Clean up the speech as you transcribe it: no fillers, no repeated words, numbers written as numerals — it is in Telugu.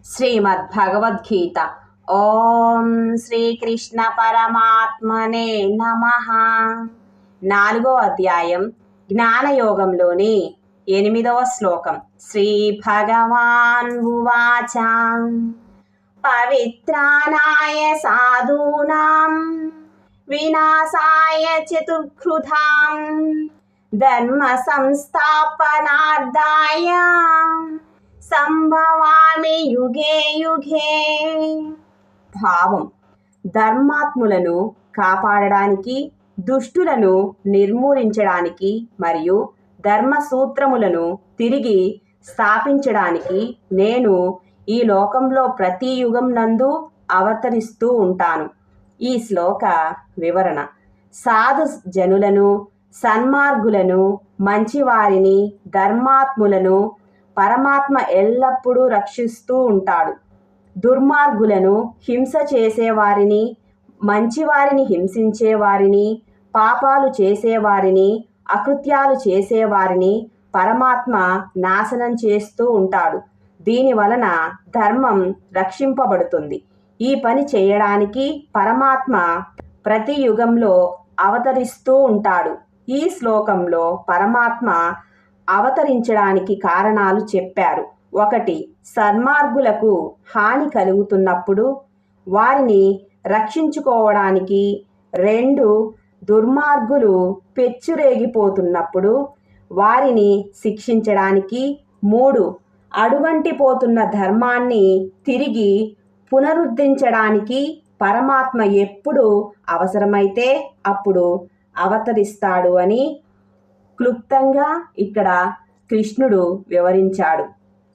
శ్రీమద్భగవద్గీత. ఓం శ్రీకృష్ణ పరమాత్మనే నమః. 4వ అధ్యాయం జ్ఞానయోగంలోని 8వ శ్లోకం. శ్రీ భగవాన్ ఉవాచ పవిత్రానాయ సాధూనాం వినాశాయ చతుర్కృతాం ధర్మ సంస్థాపనార్థాయ సంభవామి యుగే యుగే. భావం: ధర్మాత్ములను కాపాడడానికి, దుష్టులను నిర్మూలించడానికి మరియు ధర్మ సూత్రములను తిరిగి స్థాపించడానికి నేను ఈ లోకంలో ప్రతి యుగం నందు అవతరిస్తూ ఉంటాను. ఈ శ్లోక వివరణ: సాధు జనులను, సన్మార్గులను, మంచివారిని, ధర్మాత్ములను పరమాత్మ ఎల్లప్పుడూ రక్షిస్తూ ఉంటాడు. దుర్మార్గులను, హింస చేసేవారిని, మంచివారిని హింసించేవారిని, పాపాలు చేసేవారిని, అకృత్యాలు చేసేవారిని పరమాత్మ నాశనం చేస్తూ ఉంటాడు. దీని వలన ధర్మం రక్షింపబడుతుంది. ఈ పని చేయడానికి పరమాత్మ ప్రతి యుగంలో అవతరిస్తూ ఉంటాడు. ఈ శ్లోకంలో పరమాత్మ అవతరించడానికి కారణాలు చెప్పారు. 1. సన్మార్గులకు హాని కలుగుతున్నప్పుడు వారిని రక్షించుకోవడానికి. 2. దుర్మార్గులు పెచ్చురేగిపోతున్నప్పుడు వారిని శిక్షించడానికి. 3. అడుగంటిపోతున్న ధర్మాన్ని తిరిగి పునరుద్ధరించడానికి పరమాత్మ ఎప్పుడు అవసరమైతే అప్పుడు అవతరిస్తాడు అని క్లుప్తంగా ఇక్కడ కృష్ణుడు వివరించాడు.